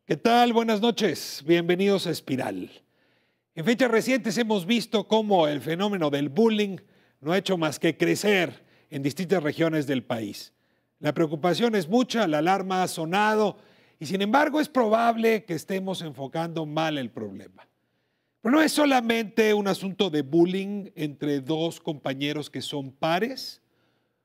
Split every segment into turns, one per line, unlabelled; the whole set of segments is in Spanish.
¿Qué tal? Buenas noches. Bienvenidos a Espiral. En fechas recientes hemos visto cómo el fenómeno del bullying no ha hecho más que crecer en distintas regiones del país. La preocupación es mucha, la alarma ha sonado y sin embargo es probable que estemos enfocando mal el problema. Pero no es solamente un asunto de bullying entre dos compañeros que son pares,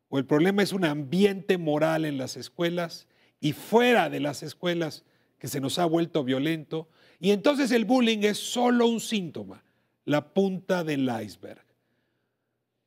o el problema es un ambiente moral en las escuelas y fuera de las escuelas que se nos ha vuelto violento, y entonces el bullying es solo un síntoma, la punta del iceberg.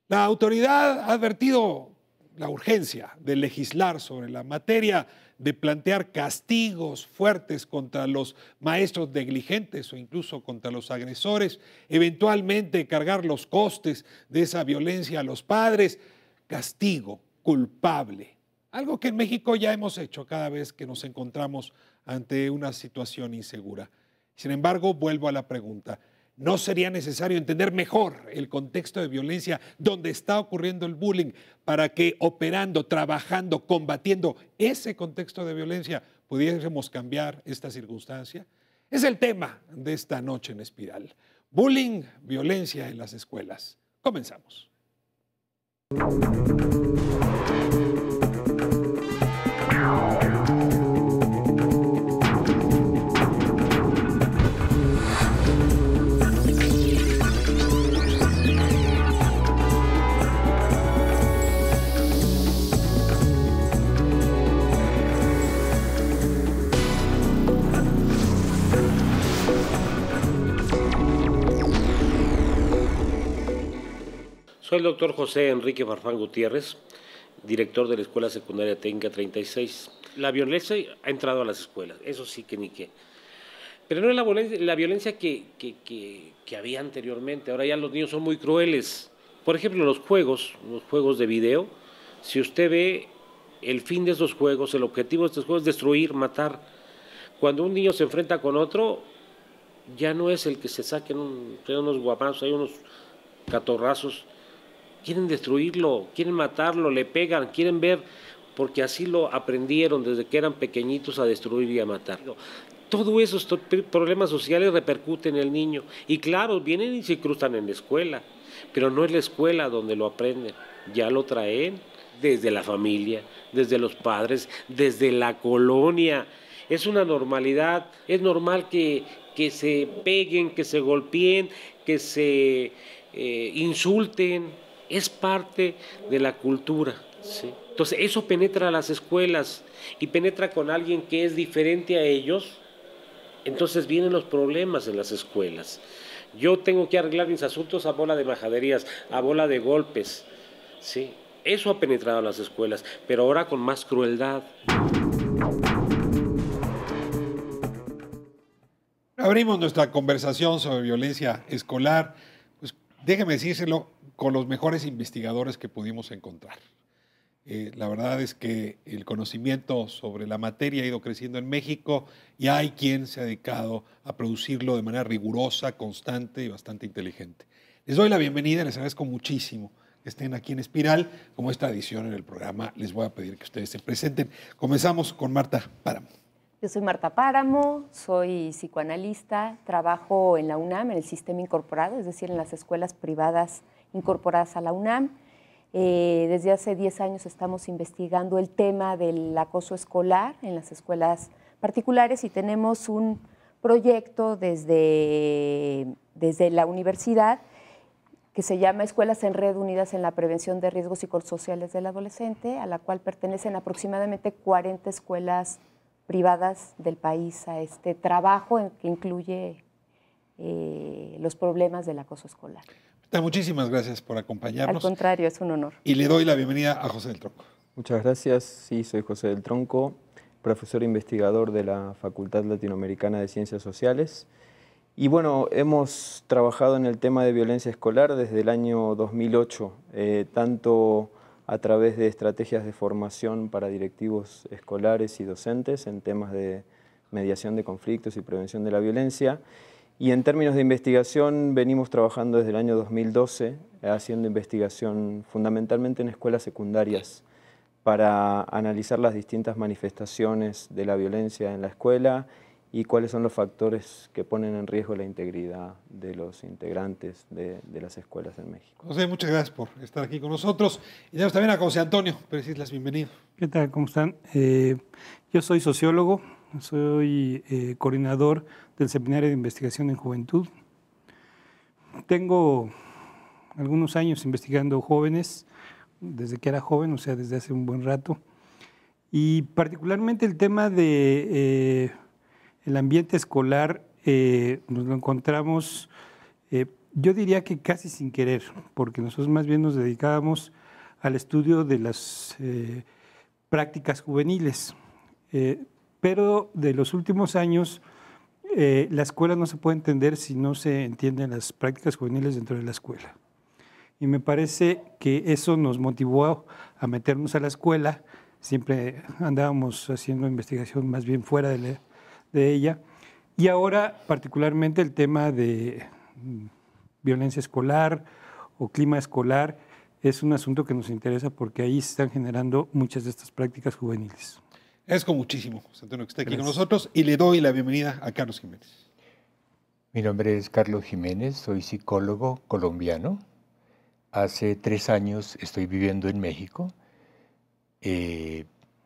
La autoridad ha advertido la urgencia de legislar sobre la materia, de plantear castigos fuertes contra los maestros negligentes o incluso contra los agresores, eventualmente cargar los costes de esa violencia a los padres, castigo culpable. Algo que en México ya hemos hecho cada vez que nos encontramos ante una situación insegura. Sin embargo, vuelvo a la pregunta, ¿no sería necesario entender mejor el contexto de violencia donde está ocurriendo el bullying para que operando, trabajando, combatiendo ese contexto de violencia pudiésemos cambiar esta circunstancia? Es el tema de esta noche en Espiral. Bullying, violencia en las escuelas. Comenzamos.
Soy el doctor José Enrique Farfán Gutiérrez, director de la Escuela Secundaria Técnica 36. La violencia ha entrado a las escuelas, eso sí que ni qué. Pero no es la violencia que había anteriormente. Ahora ya los niños son muy crueles. Por ejemplo, los juegos de video, si usted ve el fin de estos juegos, el objetivo de estos juegos es destruir, matar. Cuando un niño se enfrenta con otro, ya no es el que se saquen unos guapazos, hay unos catorrazos. Quieren destruirlo, quieren matarlo, le pegan, quieren ver, porque así lo aprendieron desde que eran pequeñitos a destruir y a matar. Todos esos problemas sociales repercuten en el niño. Y claro, vienen y se cruzan en la escuela, pero no es la escuela donde lo aprenden, ya lo traen desde la familia, desde los padres, desde la colonia. Es una normalidad, es normal que se peguen, que se golpeen, que se insulten. Es parte de la cultura, ¿sí? Entonces eso penetra a las escuelas y penetra con alguien que es diferente a ellos, entonces vienen los problemas en las escuelas. Yo tengo que arreglar mis asuntos a bola de majaderías, a bola de golpes, ¿sí? Eso ha penetrado a las escuelas, pero ahora con más crueldad.
Abrimos nuestra conversación sobre violencia escolar. Pues déjeme decírselo, con los mejores investigadores que pudimos encontrar. La verdad es que el conocimiento sobre la materia ha ido creciendo en México y hay quien se ha dedicado a producirlo de manera rigurosa, constante y bastante inteligente. Les doy la bienvenida, les agradezco muchísimo que estén aquí en Espiral. Como es tradición en el programa, les voy a pedir que ustedes se presenten. Comenzamos con Marta Páramo.
Yo soy Marta Páramo, soy psicoanalista, trabajo en la UNAM, en el sistema incorporado, es decir, en las escuelas privadas incorporadas a la UNAM. Desde hace 10 años estamos investigando el tema del acoso escolar en las escuelas particulares y tenemos un proyecto desde la universidad que se llama Escuelas en Red Unidas en la Prevención de Riesgos Psicosociales del Adolescente, a la cual pertenecen aproximadamente 40 escuelas privadas del país a este trabajo que incluye los problemas del acoso escolar.
Muchísimas gracias por acompañarnos.
Al contrario, es un honor.
Y le doy la bienvenida a José del Tronco.
Muchas gracias. Sí, soy José del Tronco, profesor investigador de la Facultad Latinoamericana de Ciencias Sociales. Y bueno, hemos trabajado en el tema de violencia escolar desde el año 2008, tanto a través de estrategias de formación para directivos escolares y docentes en temas de mediación de conflictos y prevención de la violencia. Y en términos de investigación venimos trabajando desde el año 2012 haciendo investigación fundamentalmente en escuelas secundarias para analizar las distintas manifestaciones de la violencia en la escuela y cuáles son los factores que ponen en riesgo la integridad de los integrantes de las escuelas en México.
José, muchas gracias por estar aquí con nosotros. Y tenemos también a José Antonio Pérez Islas, bienvenido.
¿Qué tal? ¿Cómo están? Yo soy sociólogo, soy coordinador del Seminario de Investigación en Juventud. Tengo algunos años investigando jóvenes, desde que era joven, o sea, desde hace un buen rato. Y particularmente el tema de el ambiente escolar nos lo encontramos, yo diría que casi sin querer, porque nosotros más bien nos dedicábamos al estudio de las prácticas juveniles. Pero de los últimos años, la escuela no se puede entender si no se entienden las prácticas juveniles dentro de la escuela. Y me parece que eso nos motivó a meternos a la escuela. Siempre andábamos haciendo investigación más bien fuera de ella. Y ahora, particularmente, el tema de violencia escolar o clima escolar es un asunto que nos interesa porque ahí se están generando muchas de estas prácticas juveniles.
Agradezco muchísimo, José Antonio, que esté aquí con nosotros y le doy la bienvenida a Carlos Jiménez.
Mi nombre es Carlos Jiménez, soy psicólogo colombiano. Hace 3 años estoy viviendo en México.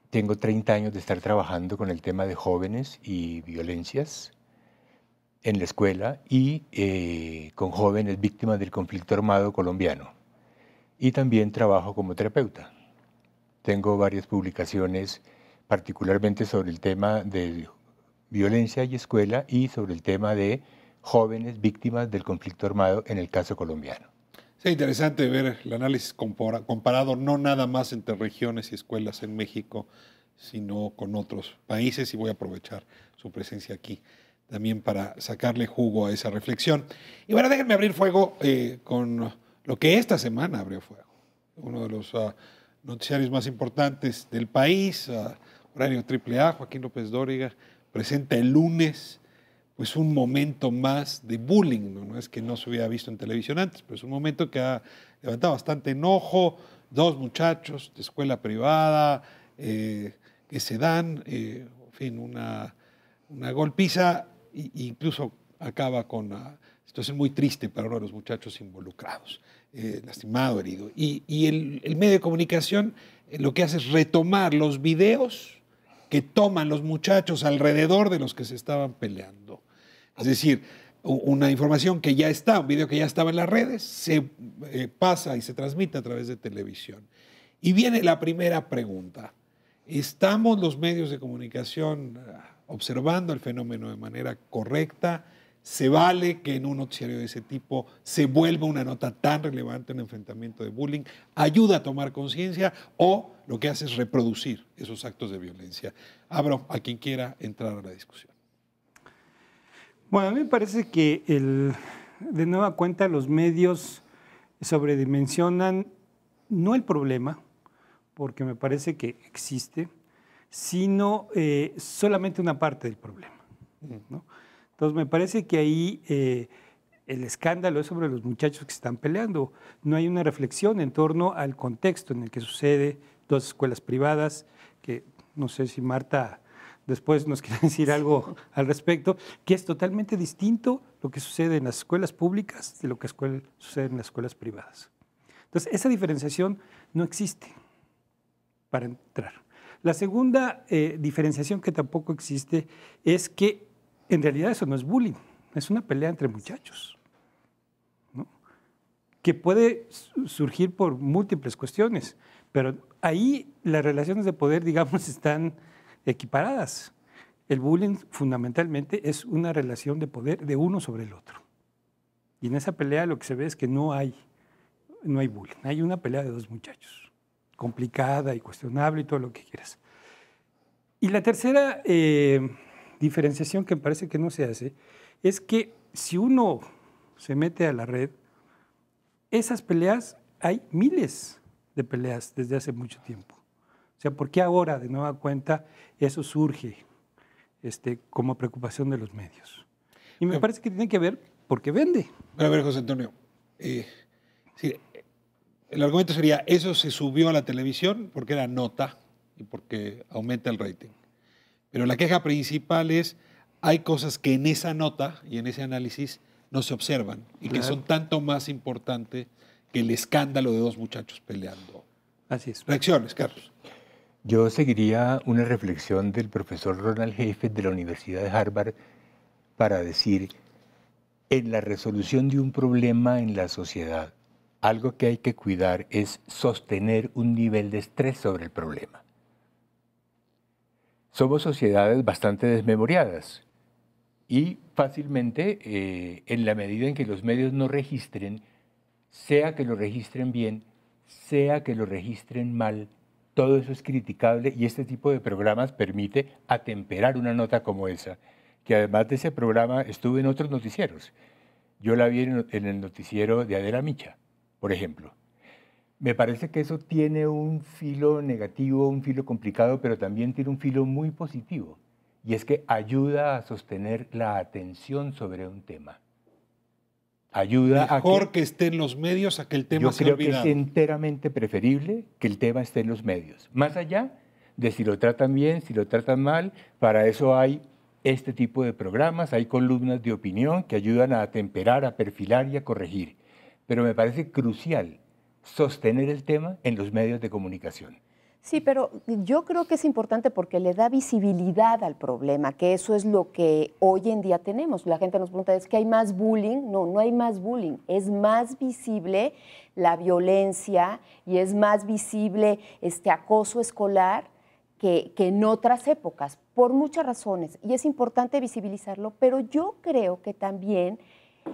Tengo 30 años de estar trabajando con el tema de jóvenes y violencias en la escuela y con jóvenes víctimas del conflicto armado colombiano. Y también trabajo como terapeuta. Tengo varias publicaciones, particularmente sobre el tema de violencia y escuela y sobre el tema de jóvenes víctimas del conflicto armado en el caso colombiano.
Es interesante ver el análisis comparado no nada más entre regiones y escuelas en México, sino con otros países, y voy a aprovechar su presencia aquí también para sacarle jugo a esa reflexión. Y bueno, déjenme abrir fuego con lo que esta semana abrió fuego. Uno de los noticiarios más importantes del país, horario AAA, Joaquín López Dóriga, presenta el lunes pues un momento más de bullying, no es que no se hubiera visto en televisión antes, pero es un momento que ha levantado bastante enojo, 2 muchachos de escuela privada que se dan, en fin, una golpiza e incluso acaba con una situación muy triste para uno de los muchachos involucrados, lastimado, herido. Y el medio de comunicación lo que hace es retomar los videos que toman los muchachos alrededor de los que se estaban peleando. Es decir, una información que ya está, un video que ya estaba en las redes, se pasa y se transmite a través de televisión. Y viene la primera pregunta. ¿Estamos los medios de comunicación observando el fenómeno de manera correcta? ¿Se vale que en un noticiario de ese tipo se vuelva una nota tan relevante en el enfrentamiento de bullying? ¿Ayuda a tomar conciencia o lo que hace es reproducir esos actos de violencia? Abro a quien quiera entrar a la discusión.
Bueno, a mí me parece que de nueva cuenta los medios sobredimensionan no el problema, porque me parece que existe, sino solamente una parte del problema, ¿no? Entonces me parece que ahí el escándalo es sobre los muchachos que están peleando. No hay una reflexión en torno al contexto en el que sucede, 2 escuelas privadas, que no sé si Marta después nos quiere decir algo al respecto, que es totalmente distinto lo que sucede en las escuelas públicas de lo que sucede en las escuelas privadas. Entonces, esa diferenciación no existe para entrar. La segunda diferenciación que tampoco existe es que en realidad eso no es bullying, es una pelea entre muchachos, ¿no? Que puede surgir por múltiples cuestiones, pero ahí las relaciones de poder, digamos, están equiparadas. El bullying fundamentalmente es una relación de poder de uno sobre el otro. Y en esa pelea lo que se ve es que no hay bullying, hay una pelea de 2 muchachos, complicada y cuestionable y todo lo que quieras. Y la tercera diferenciación que me parece que no se hace es que si uno se mete a la red, esas peleas, hay miles de peleas desde hace mucho tiempo. O sea, ¿por qué ahora, de nueva cuenta, eso surge como preocupación de los medios? Y me parece que tiene que ver porque vende.
A ver, José Antonio, sí, el argumento sería, eso se subió a la televisión porque era nota y porque aumenta el rating. Pero la queja principal es, hay cosas que en esa nota y en ese análisis no se observan y que son tanto más importantes que el escándalo de dos muchachos peleando.
Así es.
Reacciones, Carlos.
Yo seguiría una reflexión del profesor Ronald Heifetz de la Universidad de Harvard para decir, en la resolución de un problema en la sociedad, algo que hay que cuidar es sostener un nivel de estrés sobre el problema. Somos sociedades bastante desmemoriadas y fácilmente, en la medida en que los medios no registren, sea que lo registren bien, sea que lo registren mal, todo eso es criticable y este tipo de programas permite atemperar una nota como esa, que además de ese programa estuve en otros noticieros. Yo la vi en el noticiero de Adela Micha, por ejemplo. Me parece que eso tiene un filo negativo, un filo complicado, pero también tiene un filo muy positivo, y es que ayuda a sostener la atención sobre un tema. Ayuda
Mejor que esté en los medios a que el tema sea olvidado.
Yo creo que es enteramente preferible que el tema esté en los medios. Más allá de si lo tratan bien, si lo tratan mal, para eso hay este tipo de programas, hay columnas de opinión que ayudan a atemperar, a perfilar y a corregir. Pero me parece crucial sostener el tema en los medios de comunicación.
Sí, pero yo creo que es importante porque le da visibilidad al problema, que eso es lo que hoy en día tenemos. La gente nos pregunta, ¿es que hay más bullying? No, no hay más bullying. Es más visible la violencia y es más visible este acoso escolar que en otras épocas, por muchas razones. Y es importante visibilizarlo, pero yo creo que también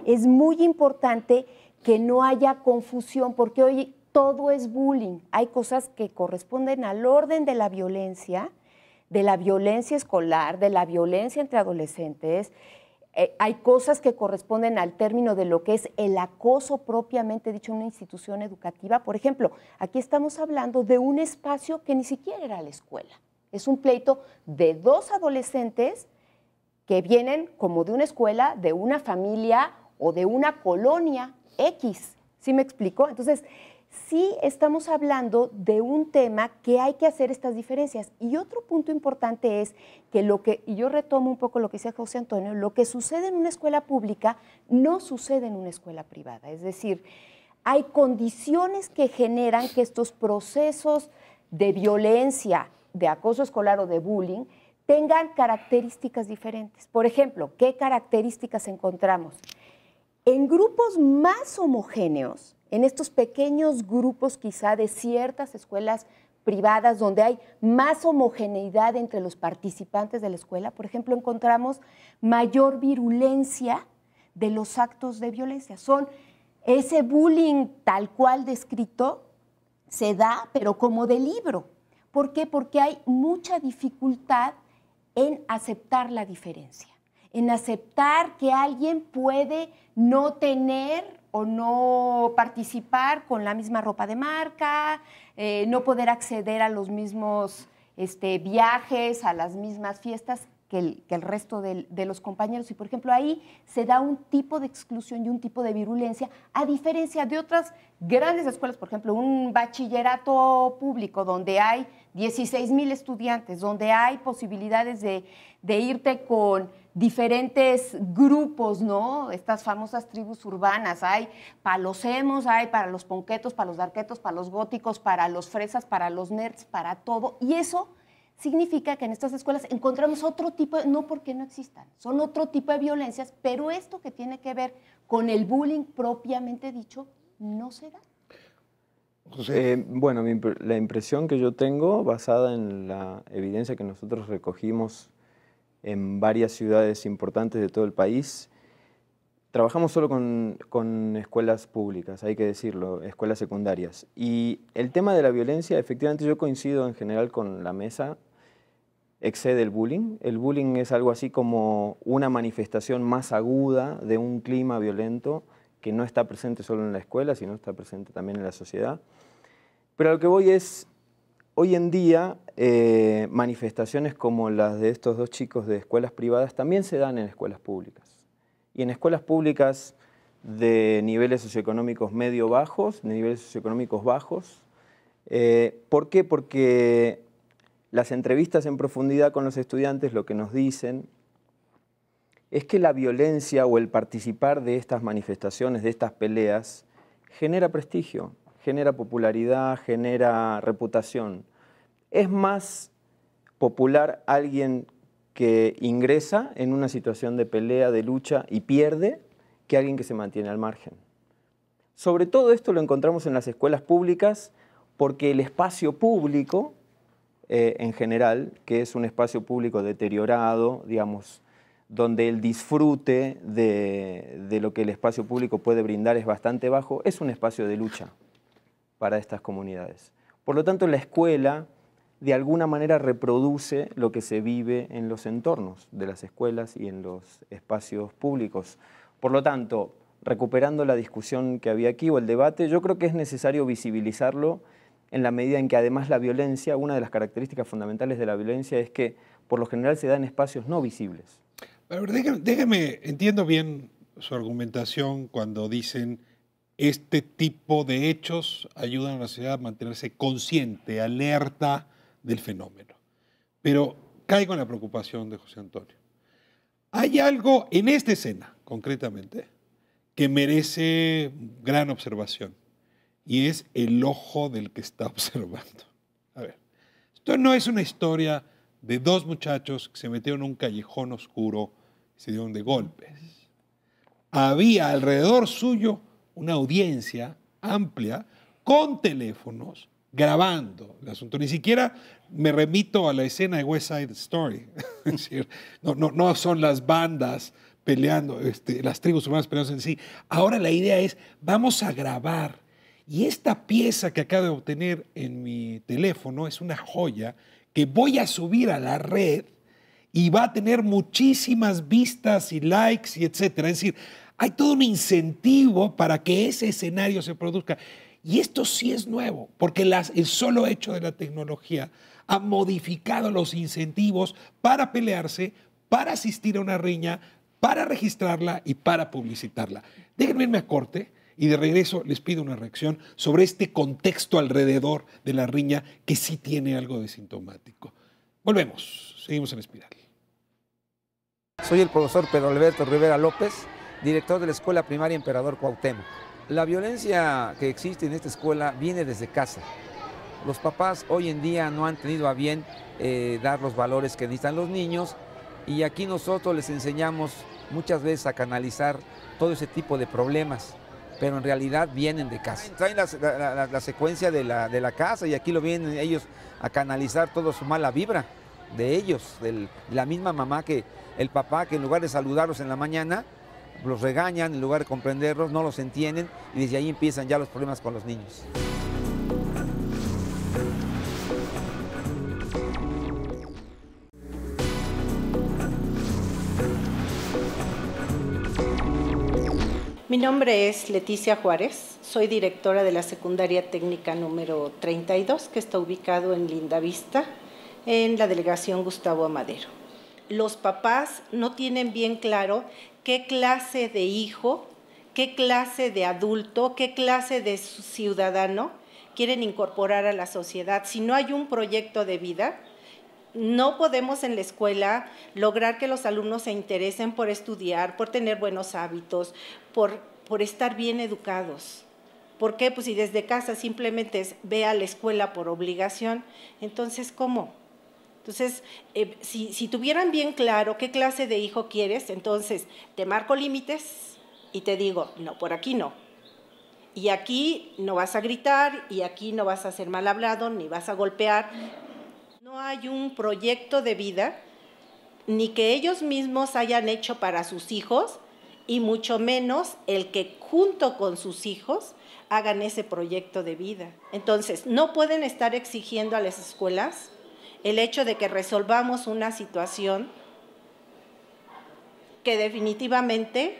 es muy importante que no haya confusión, porque hoy todo es bullying. Hay cosas que corresponden al orden de la violencia escolar, de la violencia entre adolescentes. Hay cosas que corresponden al término de lo que es el acoso propiamente dicho en una institución educativa. Por ejemplo, aquí estamos hablando de un espacio que ni siquiera era la escuela. Es un pleito de dos adolescentes que vienen como de una escuela, de una familia o de una colonia X. ¿Sí me explico? Entonces, sí estamos hablando de un tema que hay que hacer estas diferencias. Y otro punto importante es que y yo retomo un poco lo que decía José Antonio, lo que sucede en una escuela pública no sucede en una escuela privada. Es decir, hay condiciones que generan que estos procesos de violencia, de acoso escolar o de bullying, tengan características diferentes. Por ejemplo, ¿qué características encontramos? En grupos más homogéneos, en estos pequeños grupos quizá de ciertas escuelas privadas donde hay más homogeneidad entre los participantes de la escuela, por ejemplo, encontramos mayor virulencia de los actos de violencia. Ese bullying tal cual descrito se da, pero como de libro. ¿Por qué? Porque hay mucha dificultad en aceptar la diferencia, en aceptar que alguien puede no tener o no participar con la misma ropa de marca, no poder acceder a los mismos viajes, a las mismas fiestas que el resto de los compañeros. Y, por ejemplo, ahí se da un tipo de exclusión y un tipo de virulencia, a diferencia de otras grandes escuelas, por ejemplo, un bachillerato público donde hay 16,000 estudiantes, donde hay posibilidades de irte con diferentes grupos, ¿no? Estas famosas tribus urbanas. Hay para los emos, hay para los ponquetos, para los darquetos, para los góticos, para los fresas, para los nerds, para todo. Y eso significa que en estas escuelas encontramos otro tipo, no porque no existan, son otro tipo de violencias, pero esto que tiene que ver con el bullying propiamente dicho, no se da.
Bueno, la impresión que yo tengo, basada en la evidencia que nosotros recogimos en varias ciudades importantes de todo el país, trabajamos solo con escuelas públicas, hay que decirlo, escuelas secundarias. Y el tema de la violencia, efectivamente yo coincido en general con la mesa, excede el bullying. El bullying es algo así como una manifestación más aguda de un clima violento que no está presente solo en la escuela, sino está presente también en la sociedad. Pero a lo que voy es, hoy en día, manifestaciones como las de estos dos chicos de escuelas privadas también se dan en escuelas públicas. Y en escuelas públicas de niveles socioeconómicos medio-bajos, de niveles socioeconómicos bajos. ¿Por qué? Porque las entrevistas en profundidad con los estudiantes lo que nos dicen es que la violencia o el participar de estas manifestaciones, de estas peleas, genera prestigio, genera popularidad, genera reputación. Es más popular alguien que ingresa en una situación de pelea, de lucha y pierde, que alguien que se mantiene al margen. Sobre todo esto lo encontramos en las escuelas públicas porque el espacio público, en general, que es un espacio público deteriorado, digamos, donde el disfrute de lo que el espacio público puede brindar es bastante bajo, es un espacio de lucha para estas comunidades. Por lo tanto, la escuela de alguna manera reproduce lo que se vive en los entornos de las escuelas y en los espacios públicos. Por lo tanto, recuperando la discusión que había aquí o el debate, yo creo que es necesario visibilizarlo en la medida en que además la violencia, una de las características fundamentales de la violencia es que por lo general se da en espacios no visibles.
A ver, déjeme, entiendo bien su argumentación cuando dicen este tipo de hechos ayudan a la sociedad a mantenerse consciente, alerta del fenómeno. Pero caigo en la preocupación de José Antonio. Hay algo en esta escena, concretamente, que merece gran observación, y es el ojo del que está observando. A ver, esto no es una historia de dos muchachos que se metieron en un callejón oscuro y se dieron de golpes. Había alrededor suyo una audiencia amplia con teléfonos grabando el asunto. Ni siquiera me remito a la escena de West Side Story. Es decir, no son las bandas peleando, las tribus humanas peleando en sí. Ahora la idea es, vamos a grabar. Y esta pieza que acabo de obtener en mi teléfono es una joya que voy a subir a la red y va a tener muchísimas vistas y likes y etcétera. Es decir, hay todo un incentivo para que ese escenario se produzca. Y esto sí es nuevo, porque el solo hecho de la tecnología ha modificado los incentivos para pelearse, para asistir a una riña, para registrarla y para publicitarla. Déjenme irme a corte y de regreso les pido una reacción sobre este contexto alrededor de la riña que sí tiene algo de sintomático. Volvemos, seguimos en Espiral.
Soy el profesor Pedro Alberto Rivera López, director de la Escuela Primaria Emperador Cuauhtémoc. La violencia que existe en esta escuela viene desde casa. Los papás hoy en día no han tenido a bien dar los valores que necesitan los niños y aquí nosotros les enseñamos muchas veces a canalizar todo ese tipo de problemas, pero en realidad vienen de casa. Traen la secuencia de la casa y aquí lo vienen ellos a canalizar toda su mala vibra de ellos, de la misma mamá que el papá, que en lugar de saludarlos en la mañana, los regañan, en lugar de comprenderlos, no los entienden y desde ahí empiezan ya los problemas con los niños.
Mi nombre es Leticia Juárez, soy directora de la Secundaria Técnica número 32, que está ubicado en Lindavista, en la delegación Gustavo Amadero. Los papás no tienen bien claro qué clase de hijo, qué clase de adulto, qué clase de ciudadano quieren incorporar a la sociedad. Si no hay un proyecto de vida, no podemos en la escuela lograr que los alumnos se interesen por estudiar, por tener buenos hábitos, por estar bien educados. ¿Por qué? Pues si desde casa simplemente ve a la escuela por obligación, entonces ¿cómo? Entonces, si tuvieran bien claro qué clase de hijo quieres, entonces te marco límites y te digo, no, por aquí no. Y aquí no vas a gritar, y aquí no vas a ser mal hablado, ni vas a golpear. No hay un proyecto de vida, ni que ellos mismos hayan hecho para sus hijos, y mucho menos el que junto con sus hijos hagan ese proyecto de vida. Entonces, no pueden estar exigiendo a las escuelas el hecho de que resolvamos una situación que definitivamente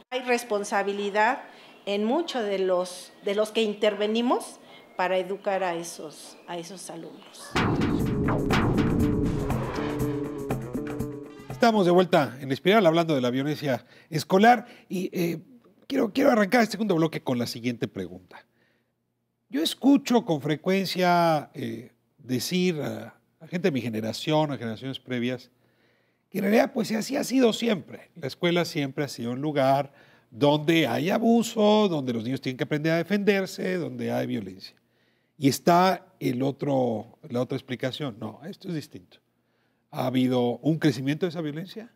hay responsabilidad en muchos de los que intervenimos para educar a esos alumnos.
Estamos de vuelta en Espiral hablando de la violencia escolar y quiero arrancar este segundo bloque con la siguiente pregunta. Yo escucho con frecuencia decir a gente de mi generación, a generaciones previas, que Y en realidad, pues así ha sido siempre. La escuela siempre ha sido un lugar donde hay abuso, donde los niños tienen que aprender a defenderse, donde hay violencia. Y está la otra explicación. No, esto es distinto. Ha habido un crecimiento de esa violencia.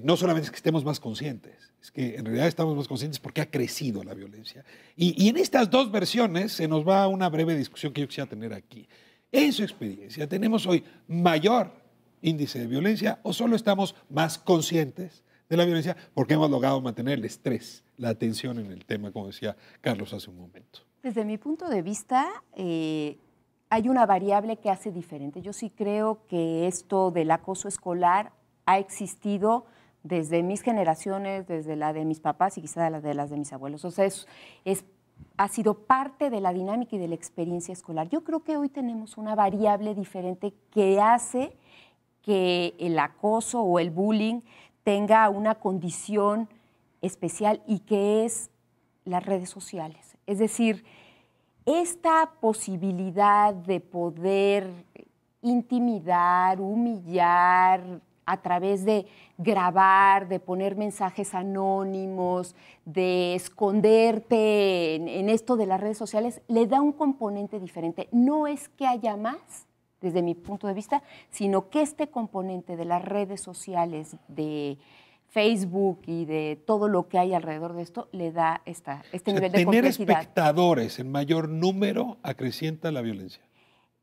No solamente es que estemos más conscientes, es que en realidad estamos más conscientes porque ha crecido la violencia. Y en estas dos versiones se nos va una breve discusión que yo quisiera tener aquí. En su experiencia, ¿tenemos hoy mayor índice de violencia o solo estamos más conscientes de la violencia porque hemos logrado mantener el estrés, la atención en el tema, como decía Carlos hace un momento?
Desde mi punto de vista, hay una variable que hace diferente. Yo sí creo que esto del acoso escolar ha existido desde mis generaciones, desde la de mis papás y quizá la de las de mis abuelos. O sea, ha sido parte de la dinámica y de la experiencia escolar. Yo creo que hoy tenemos una variable diferente que hace que el acoso o el bullying tenga una condición especial y que es las redes sociales. Es decir, esta posibilidad de poder intimidar, humillar a través de grabar, de poner mensajes anónimos, de esconderte en esto de las redes sociales, le da un componente diferente. No es que haya más, desde mi punto de vista, sino que este componente de las redes sociales, de Facebook y de todo lo que hay alrededor de esto, le da este nivel de complejidad.
Tener espectadores en mayor número acrecienta la violencia.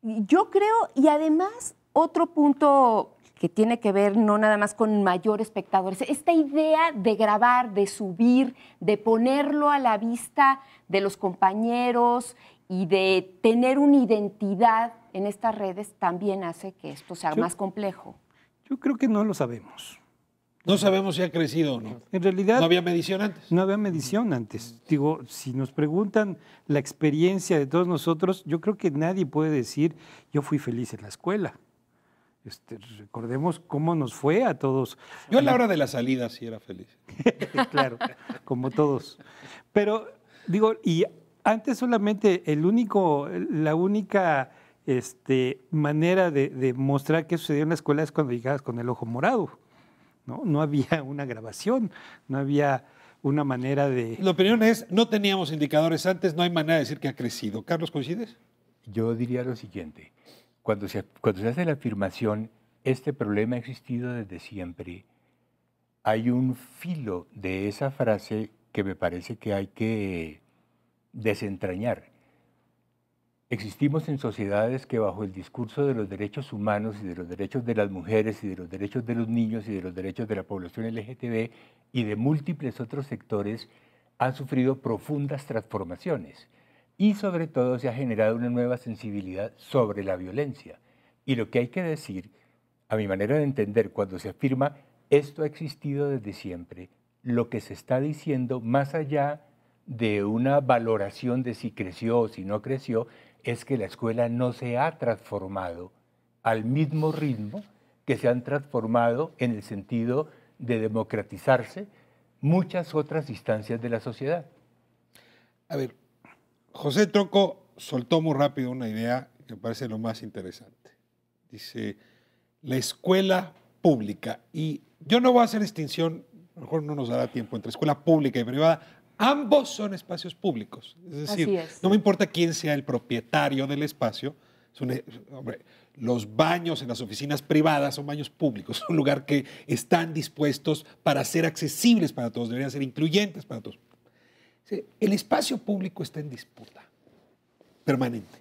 Yo creo, y además, otro punto que tiene que ver no nada más con mayor espectadores, esta idea de grabar, de subir, de ponerlo a la vista de los compañeros y de tener una identidad en estas redes también hace que esto sea más complejo.
Yo creo que no lo sabemos.
No sabemos si ha crecido o no.
En realidad...
¿No había medición antes?
No había medición antes. Digo, si nos preguntan la experiencia de todos nosotros, yo creo que nadie puede decir, yo fui feliz en la escuela. Recordemos cómo nos fue a todos.
Yo a la hora de la salida sí era feliz.
Claro, como todos. Pero, digo, y antes solamente la única manera de mostrar qué sucedió en la escuela es cuando llegabas con el ojo morado. No había una grabación, no había una manera de...
La opinión es, no teníamos indicadores antes, no hay manera de decir que ha crecido. Carlos, ¿coincides?
Yo diría lo siguiente. Cuando se hace la afirmación, este problema ha existido desde siempre, hay un filo de esa frase que me parece que hay que desentrañar. Existimos en sociedades que bajo el discurso de los derechos humanos y de los derechos de las mujeres y de los derechos de los niños y de los derechos de la población LGTB y de múltiples otros sectores han sufrido profundas transformaciones. Y sobre todo se ha generado una nueva sensibilidad sobre la violencia. Y lo que hay que decir, a mi manera de entender, cuando se afirma esto ha existido desde siempre, lo que se está diciendo, más allá de una valoración de si creció o si no creció, es que la escuela no se ha transformado al mismo ritmo que se han transformado en el sentido de democratizarse muchas otras instancias de la sociedad.
A ver, José Tronco soltó muy rápido una idea que me parece lo más interesante. Dice, la escuela pública, y yo no voy a hacer distinción, a lo mejor no nos dará tiempo, entre escuela pública y privada, ambos son espacios públicos. Es decir, no me importa quién sea el propietario del espacio, hombre, los baños en las oficinas privadas son baños públicos, un lugar que están dispuestos para ser accesibles para todos, deberían ser incluyentes para todos. El espacio público está en disputa permanente.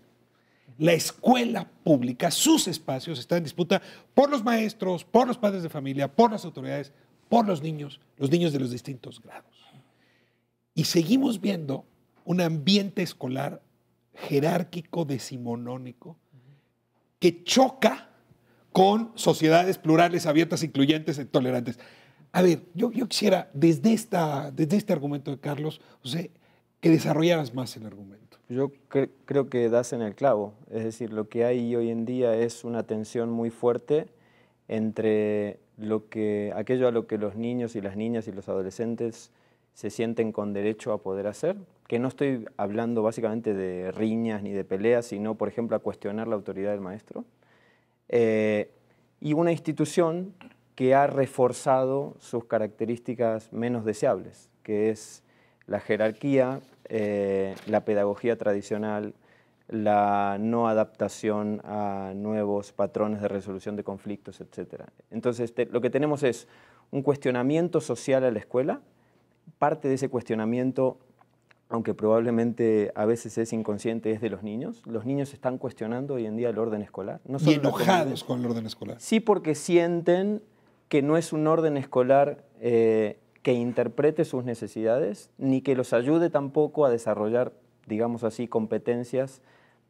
La escuela pública, sus espacios están en disputa por los maestros, por los padres de familia, por las autoridades, por los niños de los distintos grados. Y seguimos viendo un ambiente escolar jerárquico, decimonónico, que choca con sociedades plurales, abiertas, incluyentes y tolerantes. A ver, yo quisiera, desde este argumento de Carlos, José, que desarrollaras más el argumento.
Yo creo que das en el clavo. Es decir, lo que hay hoy en día es una tensión muy fuerte entre aquello a lo que los niños y las niñas y los adolescentes se sienten con derecho a poder hacer, que no estoy hablando básicamente de riñas ni de peleas, sino, por ejemplo, a cuestionar la autoridad del maestro. Y una institución que ha reforzado sus características menos deseables, que es la jerarquía, la pedagogía tradicional, la no adaptación a nuevos patrones de resolución de conflictos, etc. Entonces, lo que tenemos es un cuestionamiento social a la escuela. Parte de ese cuestionamiento, aunque probablemente a veces es inconsciente, es de los niños. Los niños están cuestionando hoy en día el orden escolar. No
y enojados con el orden escolar.
Sí, porque sienten que no es un orden escolar que interprete sus necesidades, ni que los ayude tampoco a desarrollar, digamos así, competencias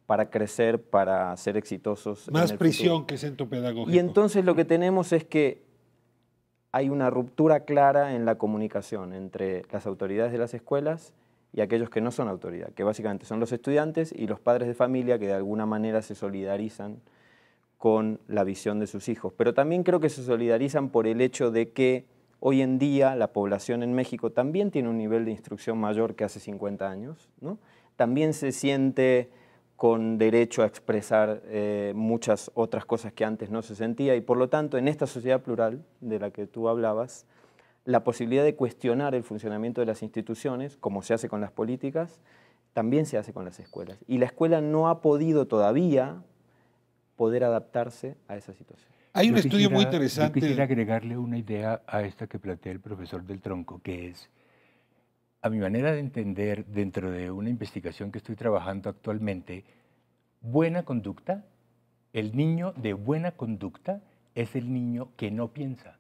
para crecer, para ser exitosos.
Más
en el
prisión
futuro.
que centro pedagógico.
Y entonces lo que tenemos es que hay una ruptura clara en la comunicación entre las autoridades de las escuelas y aquellos que no son autoridad, que básicamente son los estudiantes y los padres de familia que de alguna manera se solidarizan con la visión de sus hijos. Pero también creo que se solidarizan por el hecho de que hoy en día la población en México también tiene un nivel de instrucción mayor que hace 50 años, ¿no? También se siente con derecho a expresar muchas otras cosas que antes no se sentía y por lo tanto en esta sociedad plural de la que tú hablabas, la posibilidad de cuestionar el funcionamiento de las instituciones, como se hace con las políticas, también se hace con las escuelas. Y la escuela no ha podido todavía poder adaptarse a esa situación.
Hay un estudio muy interesante.
Yo quisiera agregarle una idea a esta que plantea el profesor del Tronco, que es, a mi manera de entender, dentro de una investigación que estoy trabajando actualmente, buena conducta, el niño de buena conducta es el niño que no piensa.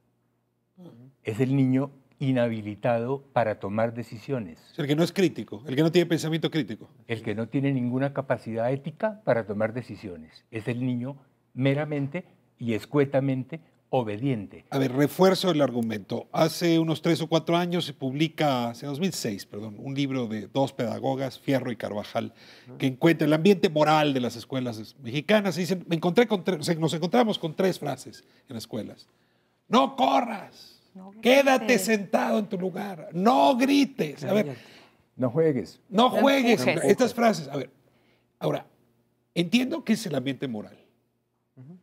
Es el niño inhabilitado para tomar decisiones.
El que no es crítico, el que no tiene pensamiento crítico.
El que no tiene ninguna capacidad ética para tomar decisiones. Es el niño meramente y escuetamente obediente.
A ver, refuerzo el argumento. Hace unos 3 o 4 años se publica, hace 2006, perdón, un libro de 2 pedagogas, Fierro y Carvajal, que encuentra el ambiente moral de las escuelas mexicanas. Y dicen, nos encontramos con 3 frases en escuelas. No corras, quédate sentado en tu lugar, no grites. A ver,
no juegues.
No juegues. Estas frases, a ver, ahora, entiendo que es el ambiente moral.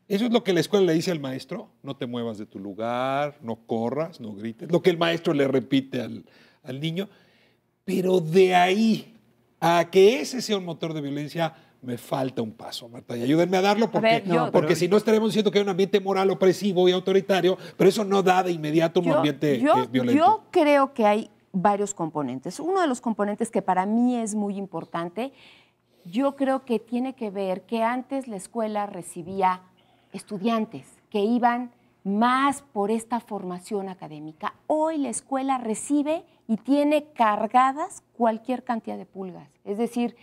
Eso es lo que la escuela le dice al maestro, no te muevas de tu lugar, no corras, no grites, lo que el maestro le repite al niño, pero de ahí a que ese sea un motor de violencia, me falta un paso, Marta, y ayúdenme a darlo porque si no estaremos diciendo que hay un ambiente moral opresivo y autoritario, pero eso no da de inmediato un ambiente violento.
Yo creo que hay varios componentes. Uno de los componentes que para mí es muy importante, yo creo que tiene que ver que antes la escuela recibía estudiantes que iban más por esta formación académica. Hoy la escuela recibe y tiene cargadas cualquier cantidad de pulgas. Es decir,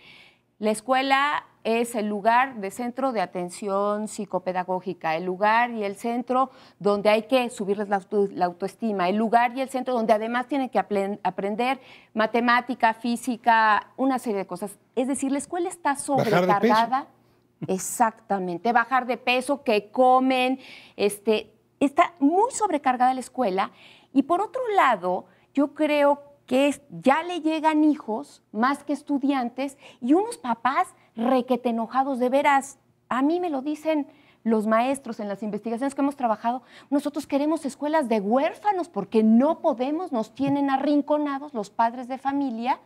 la escuela es el lugar de centro de atención psicopedagógica, el lugar y el centro donde hay que subirles la autoestima, el lugar y el centro donde además tienen que aprender matemática, física, una serie de cosas. Es decir, la escuela está sobrecargada. Exactamente, bajar de peso, que comen, está muy sobrecargada la escuela. Y por otro lado, yo creo que ya le llegan hijos más que estudiantes y unos papás requete enojados, de veras. A mí me lo dicen los maestros en las investigaciones que hemos trabajado. Nosotros queremos escuelas de huérfanos porque no podemos, nos tienen arrinconados los padres de familia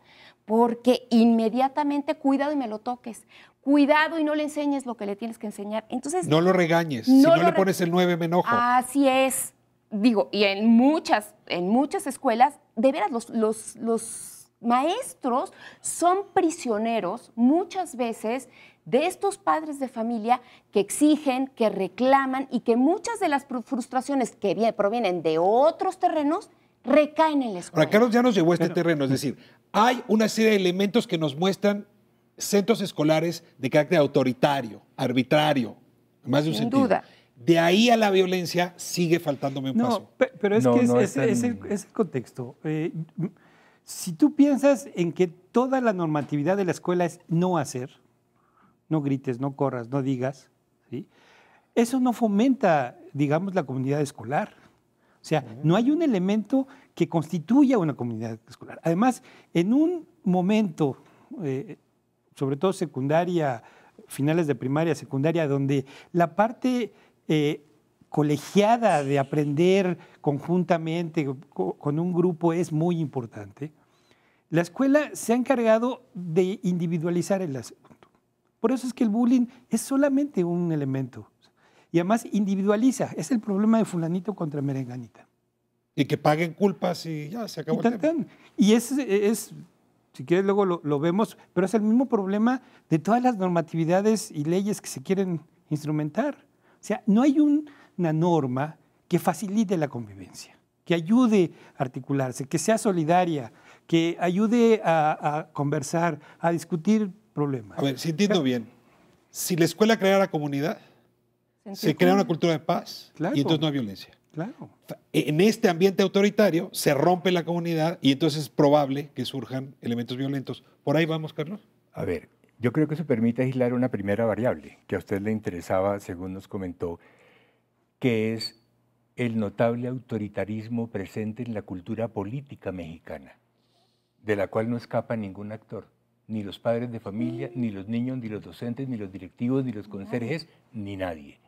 porque inmediatamente cuidado y me lo toques. Cuidado y no le enseñes lo que le tienes que enseñar. Entonces,
no lo regañes, si no le pones el 9 me enojo.
Así es. Digo, y en muchas escuelas, de veras, los maestros son prisioneros muchas veces de estos padres de familia que exigen, que reclaman y que muchas de las frustraciones que provienen de otros terrenos recaen en la escuela.
Ahora, Carlos ya nos llevó a este terreno, es decir, hay una serie de elementos que nos muestran centros escolares de carácter autoritario, arbitrario, en más de un sentido. Sin duda. De ahí a la violencia sigue faltándome un paso.
Pero es que es el contexto. Si tú piensas en que toda la normatividad de la escuela es no hacer, no grites, no corras, no digas, ¿sí? Eso no fomenta, digamos, la comunidad escolar. O sea, no hay un elemento que constituya una comunidad escolar. Además, en un momento, sobre todo secundaria, finales de primaria, secundaria, donde la parte colegiada de aprender conjuntamente con un grupo es muy importante. La escuela se ha encargado de individualizar el asunto. Por eso es que el bullying es solamente un elemento. Y además individualiza. Es el problema de fulanito contra merenganita.
Y que paguen culpas y ya se acabó el tema.
Y si quieres luego lo vemos, pero es el mismo problema de todas las normatividades y leyes que se quieren instrumentar. O sea, no hay una norma que facilite la convivencia, que ayude a articularse, que sea solidaria, que ayude a conversar, a discutir problemas.
A ver, si entiendo bien, si la escuela creara comunidad, se crea una cultura de paz,
claro,
y entonces no hay violencia.
Claro.
En este ambiente autoritario se rompe la comunidad y entonces es probable que surjan elementos violentos. ¿Por ahí vamos, Carlos?
A ver, yo creo que eso permite aislar una primera variable que a usted le interesaba, según nos comentó, que es el notable autoritarismo presente en la cultura política mexicana, de la cual no escapa ningún actor, ni los padres de familia, ni los niños, ni los docentes, ni los directivos, ni los conserjes, ni nadie.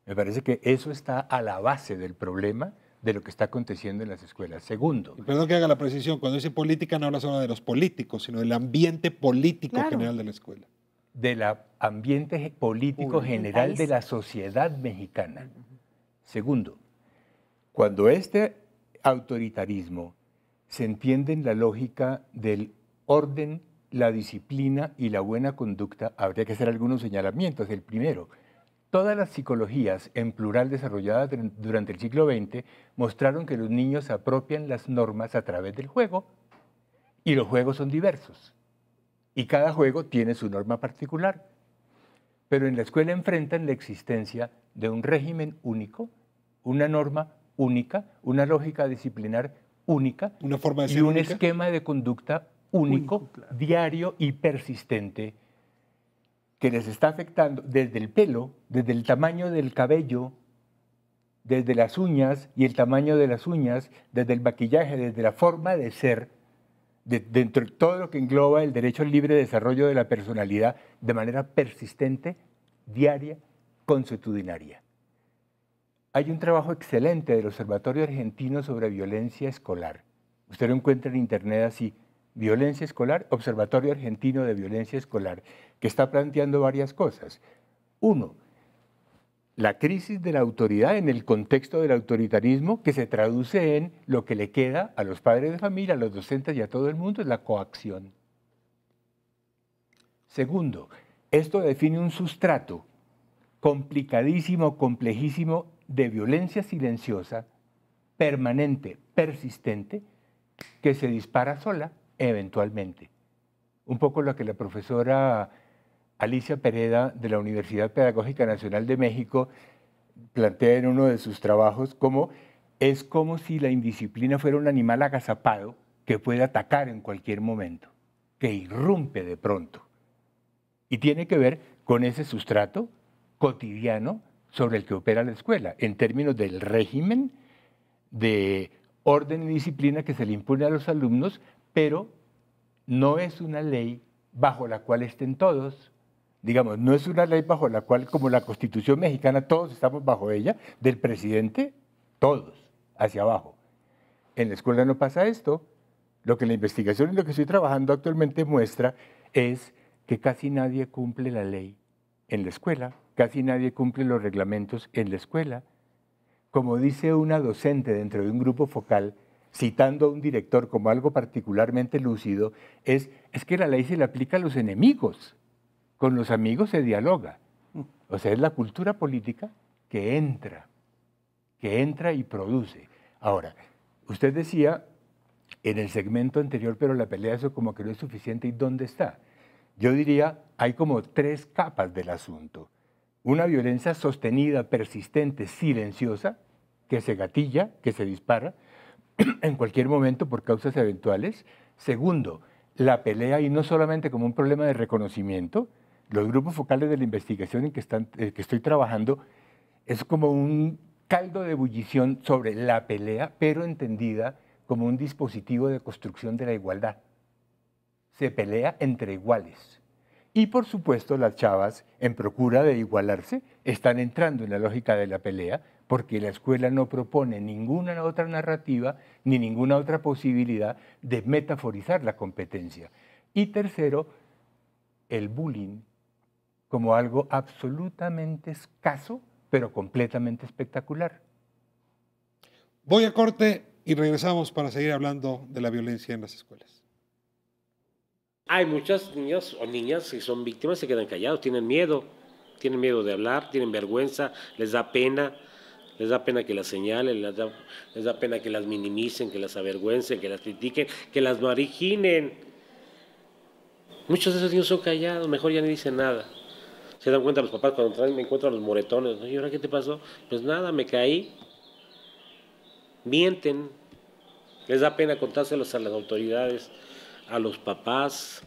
Me parece que eso está a la base del problema de lo que está aconteciendo en las escuelas. Segundo.
Y perdón que haga la precisión, cuando dice política no habla solo de los políticos, sino del ambiente político general de la escuela.
Del ambiente político general de la sociedad mexicana. Segundo, cuando este autoritarismo se entiende en la lógica del orden, la disciplina y la buena conducta, habría que hacer algunos señalamientos. El primero, todas las psicologías, en plural desarrolladas durante el siglo XX, mostraron que los niños se apropian las normas a través del juego, y los juegos son diversos, y cada juego tiene su norma particular. Pero en la escuela enfrentan la existencia de un régimen único, una norma única, una lógica disciplinar única,
una forma de ser
y un
única,
esquema de conducta único, claro, diario y persistente, que les está afectando desde el pelo, desde el tamaño del cabello, desde las uñas y el tamaño de las uñas, desde el maquillaje, desde la forma de ser, dentro de todo lo que engloba el derecho al libre desarrollo de la personalidad, de manera persistente, diaria, consuetudinaria. Hay un trabajo excelente del Observatorio Argentino sobre Violencia Escolar. Usted lo encuentra en internet así, Violencia Escolar, Observatorio Argentino de Violencia Escolar, que está planteando varias cosas. Uno, la crisis de la autoridad en el contexto del autoritarismo, que se traduce en lo que le queda a los padres de familia, a los docentes y a todo el mundo, es la coacción. Segundo, esto define un sustrato complicadísimo, complejísimo, de violencia silenciosa, permanente, persistente, que se dispara sola, eventualmente. Un poco lo que la profesora Alicia Pereda de la Universidad Pedagógica Nacional de México plantea en uno de sus trabajos, es como si la indisciplina fuera un animal agazapado que puede atacar en cualquier momento, que irrumpe de pronto. Y tiene que ver con ese sustrato cotidiano sobre el que opera la escuela, en términos del régimen de orden y disciplina que se le impone a los alumnos, pero no es una ley bajo la cual estén todos. Digamos, no es una ley bajo la cual, como la Constitución mexicana, todos estamos bajo ella, del presidente, todos, hacia abajo. En la escuela no pasa esto. Lo que la investigación y lo que estoy trabajando actualmente muestra es que casi nadie cumple la ley en la escuela, casi nadie cumple los reglamentos en la escuela. Como dice una docente dentro de un grupo focal, citando a un director como algo particularmente lúcido, es que la ley se le aplica a los enemigos, con los amigos se dialoga. O sea, es la cultura política que entra y produce. Ahora, usted decía en el segmento anterior, pero la pelea eso como que no es suficiente, ¿y dónde está? Yo diría, hay como 3 capas del asunto. Una violencia sostenida, persistente, silenciosa, que se gatilla, que se dispara en cualquier momento por causas eventuales. Segundo, la pelea, y no solamente como un problema de reconocimiento. Los grupos focales de la investigación en que estoy trabajando es como un caldo de ebullición sobre la pelea, pero entendida como un dispositivo de construcción de la igualdad. Se pelea entre iguales. Y por supuesto las chavas, en procura de igualarse, están entrando en la lógica de la pelea porque la escuela no propone ninguna otra narrativa ni ninguna otra posibilidad de metaforizar la competencia. Y tercero, el bullying como algo absolutamente escaso, pero completamente espectacular.
Voy a corte y regresamos para seguir hablando de la violencia en las escuelas.
Hay muchas niñas o niñas que son víctimas, se quedan callados, tienen miedo de hablar, tienen vergüenza, les da pena que las señalen, les da pena que las minimicen, que las avergüencen, que las critiquen, que las marginen. Muchos de esos niños son callados, mejor ya ni dicen nada. Se dan cuenta los papás cuando me encuentran los moretones. ¿Y ahora qué te pasó? Pues nada, me caí. Mienten. Les da pena contárselos a las autoridades, a los papás.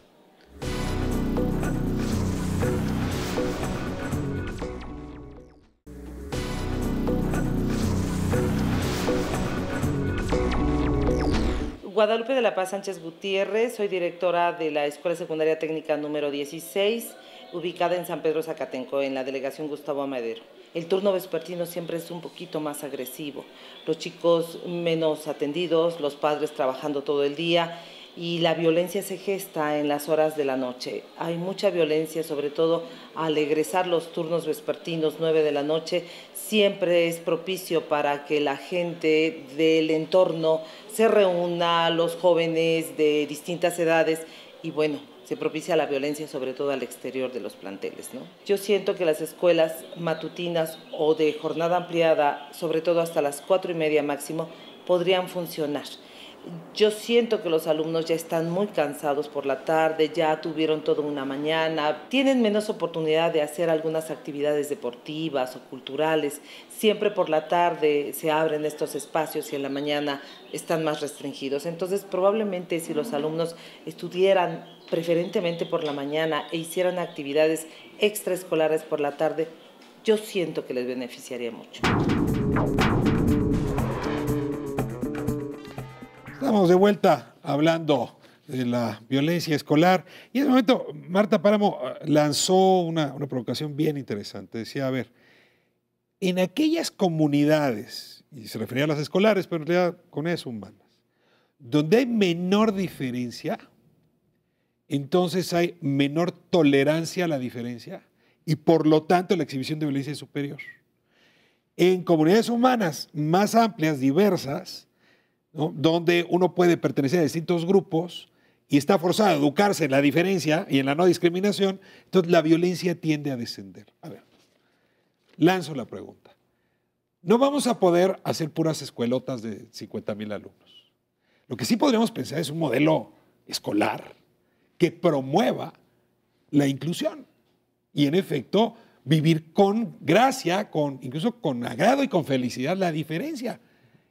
Guadalupe de la Paz Sánchez Gutiérrez, soy directora de la Escuela Secundaria Técnica número 16, ubicada en San Pedro Zacatenco, en la delegación Gustavo Amadero. El turno vespertino siempre es un poquito más agresivo, los chicos menos atendidos, los padres trabajando todo el día y la violencia se gesta en las horas de la noche. Hay mucha violencia, sobre todo al egresar los turnos vespertinos, 9 de la noche, siempre es propicio para que la gente del entorno se reúna, los jóvenes de distintas edades y bueno, se propicia la violencia sobre todo al exterior de los planteles, ¿no? Yo siento que las escuelas matutinas o de jornada ampliada, sobre todo hasta las 4:30 máximo, podrían funcionar. Yo siento que los alumnos ya están muy cansados por la tarde, ya tuvieron toda una mañana, tienen menos oportunidad de hacer algunas actividades deportivas o culturales. Siempre por la tarde se abren estos espacios y en la mañana están más restringidos. Entonces, probablemente si los alumnos estudiaran preferentemente por la mañana e hicieran actividades extraescolares por la tarde, yo siento que les beneficiaría mucho.
Estamos de vuelta hablando de la violencia escolar y en ese momento Marta Páramo lanzó una provocación bien interesante. Decía, a ver, en aquellas comunidades, y se refería a las escolares, pero en realidad con eso humanas, donde hay menor diferencia, entonces hay menor tolerancia a la diferencia y por lo tanto la exhibición de violencia es superior. En comunidades humanas más amplias, diversas, ¿no?, donde uno puede pertenecer a distintos grupos y está forzado a educarse en la diferencia y en la no discriminación, entonces la violencia tiende a descender. A ver, lanzo la pregunta. No vamos a poder hacer puras escuelotas de 50,000 alumnos. Lo que sí podríamos pensar es un modelo escolar que promueva la inclusión y, en efecto, vivir con gracia, incluso con agrado y con felicidad la diferencia.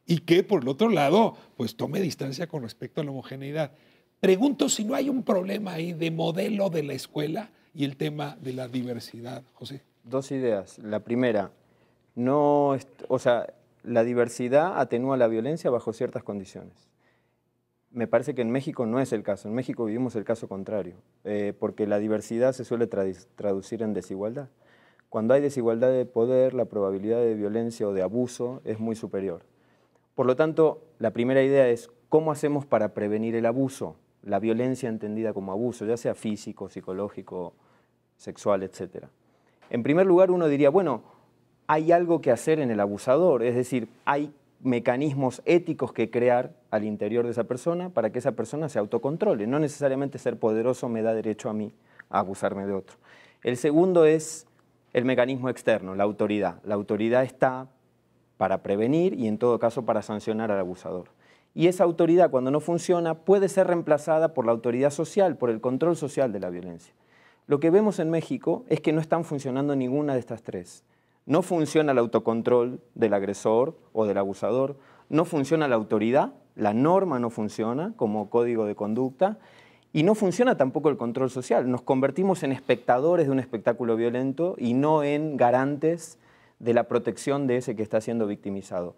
Y que, por el otro lado, pues tome distancia con respecto a la homogeneidad. Pregunto si no hay un problema ahí de modelo de la escuela y el tema de la diversidad, José.
Dos ideas. La primera, la diversidad atenúa la violencia bajo ciertas condiciones. Me parece que en México no es el caso. En México vivimos el caso contrario, porque la diversidad se suele traducir en desigualdad. Cuando hay desigualdad de poder, la probabilidad de violencia o de abuso es muy superior. Por lo tanto, la primera idea es cómo hacemos para prevenir el abuso, la violencia entendida como abuso, ya sea físico, psicológico, sexual, etc. En primer lugar, uno diría, bueno, hay algo que hacer en el abusador, es decir, hay mecanismos éticos que crear al interior de esa persona para que esa persona se autocontrole. No necesariamente ser poderoso me da derecho a mí a abusarme de otro. El segundo es el mecanismo externo, la autoridad. La autoridad está para prevenir y en todo caso para sancionar al abusador. Y esa autoridad, cuando no funciona, puede ser reemplazada por la autoridad social, por el control social de la violencia. Lo que vemos en México es que no están funcionando ninguna de estas tres. No funciona el autocontrol del agresor o del abusador, no funciona la autoridad, la norma no funciona como código de conducta y no funciona tampoco el control social. Nos convertimos en espectadores de un espectáculo violento y no en garantes de la protección de ese que está siendo victimizado.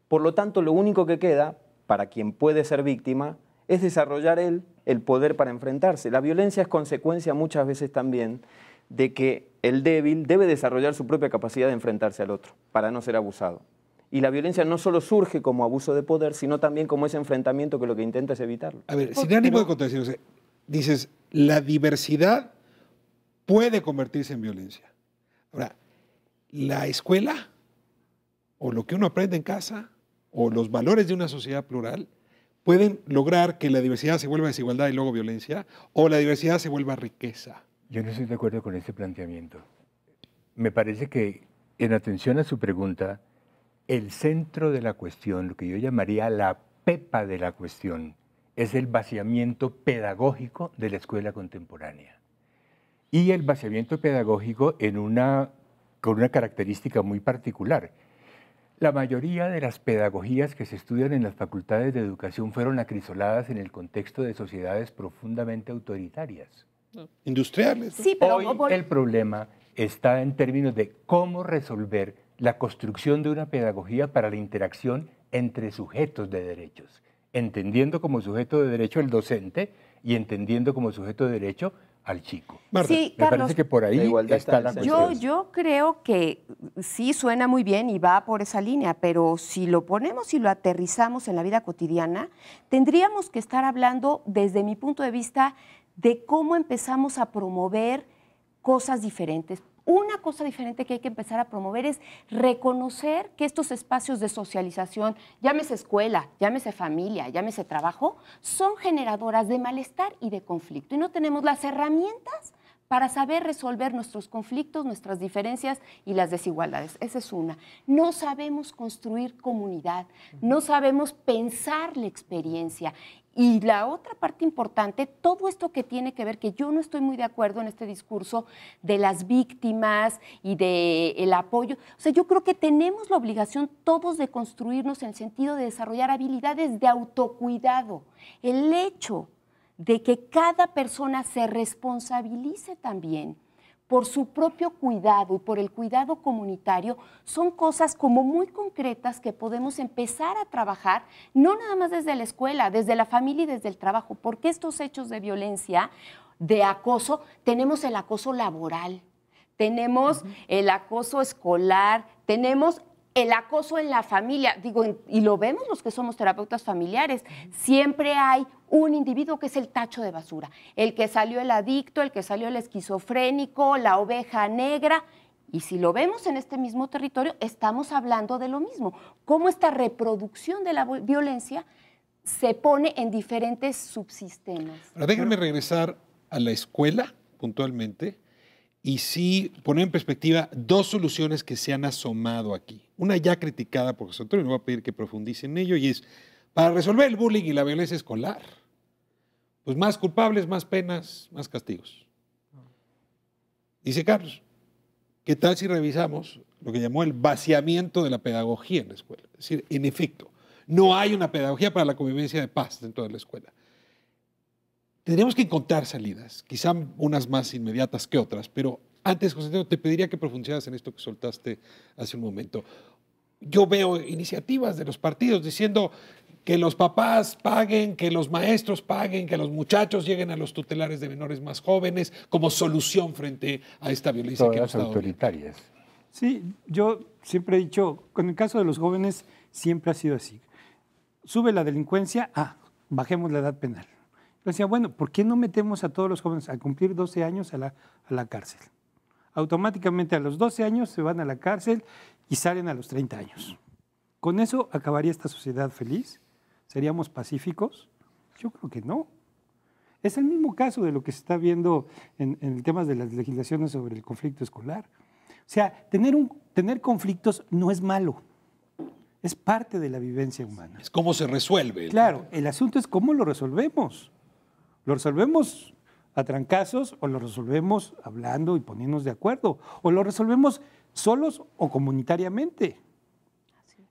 Por lo tanto, lo único que queda para quien puede ser víctima es desarrollar el poder para enfrentarse. La violencia es consecuencia muchas veces también de que el débil debe desarrollar su propia capacidad de enfrentarse al otro para no ser abusado. Y la violencia no solo surge como abuso de poder, sino también como ese enfrentamiento que lo que intenta es evitarlo.
A ver, sin ánimo de contradecir, o sea, dices, la diversidad puede convertirse en violencia. Ahora, la escuela, o lo que uno aprende en casa, o los valores de una sociedad plural, pueden lograr que la diversidad se vuelva desigualdad y luego violencia, o la diversidad se vuelva riqueza.
Yo no estoy de acuerdo con ese planteamiento. Me parece que, en atención a su pregunta, el centro de la cuestión, lo que yo llamaría la pepa de la cuestión, es el vaciamiento pedagógico de la escuela contemporánea. Y el vaciamiento pedagógico con una característica muy particular. La mayoría de las pedagogías que se estudian en las facultades de educación fueron acrisoladas en el contexto de sociedades profundamente autoritarias.
Industriales, ¿no?
Sí, pero
Hoy el problema está en términos de cómo resolver la construcción de una pedagogía para la interacción entre sujetos de derechos, entendiendo como sujeto de derecho el docente y entendiendo como sujeto de derecho al chico.
Marta,
sí,
Me
Carlos,
parece que por ahí está la cuestión.
yo creo que sí suena muy bien y va por esa línea, pero si lo ponemos y lo aterrizamos en la vida cotidiana, tendríamos que estar hablando, desde mi punto de vista, de cómo empezamos a promover cosas diferentes. Una cosa diferente que hay que empezar a promover es reconocer que estos espacios de socialización, llámese escuela, llámese familia, llámese trabajo, son generadoras de malestar y de conflicto. Y no tenemos las herramientas para saber resolver nuestros conflictos, nuestras diferencias y las desigualdades. Esa es una. No sabemos construir comunidad, no sabemos pensar la experiencia. Y la otra parte importante, todo esto que tiene que ver, que yo no estoy muy de acuerdo en este discurso de las víctimas y del apoyo. O sea, yo creo que tenemos la obligación todos de construirnos en el sentido de desarrollar habilidades de autocuidado. El hecho de que cada persona se responsabilice también por su propio cuidado y por el cuidado comunitario, son cosas como muy concretas que podemos empezar a trabajar, no nada más desde la escuela, desde la familia y desde el trabajo, porque estos hechos de violencia, de acoso, tenemos el acoso laboral, tenemos el acoso escolar, tenemos el acoso en la familia, digo, y lo vemos los que somos terapeutas familiares, siempre hay un individuo que es el tacho de basura, el que salió el adicto, el que salió el esquizofrénico, la oveja negra, y si lo vemos en este mismo territorio, estamos hablando de lo mismo, cómo esta reproducción de la violencia se pone en diferentes subsistemas.
Ahora déjenme regresar a la escuela puntualmente y sí poner en perspectiva dos soluciones que se han asomado aquí. Una ya criticada por José Antonio, me voy a pedir que profundice en ello, y es, para resolver el bullying y la violencia escolar, pues más culpables, más penas, más castigos. Dice Carlos, ¿qué tal si revisamos lo que llamó el vaciamiento de la pedagogía en la escuela? Es decir, en efecto, no hay una pedagogía para la convivencia de paz dentro de la escuela. Tendríamos que encontrar salidas, quizá unas más inmediatas que otras, pero antes, José Antonio, te pediría que profundizaras en esto que soltaste hace un momento. Yo veo iniciativas de los partidos diciendo que los papás paguen, que los maestros paguen, que los muchachos lleguen a los tutelares de menores más jóvenes como solución frente a esta violencia que hemos
Todas
estado
autoritarias.
Sí, yo siempre he dicho, con el caso de los jóvenes siempre ha sido así. Sube la delincuencia, bajemos la edad penal. Yo decía, bueno, ¿por qué no metemos a todos los jóvenes al cumplir 12 años a la cárcel? Automáticamente a los 12 años se van a la cárcel y salen a los 30 años. ¿Con eso acabaría esta sociedad feliz? ¿Seríamos pacíficos? Yo creo que no. Es el mismo caso de lo que se está viendo en temas de las legislaciones sobre el conflicto escolar. O sea, tener conflictos no es malo. Es parte de la vivencia humana.
Es cómo se resuelve.
Claro, el asunto es cómo lo resolvemos. ¿Lo resolvemos a trancazos o lo resolvemos hablando y poniéndonos de acuerdo? ¿O lo resolvemos solos o comunitariamente?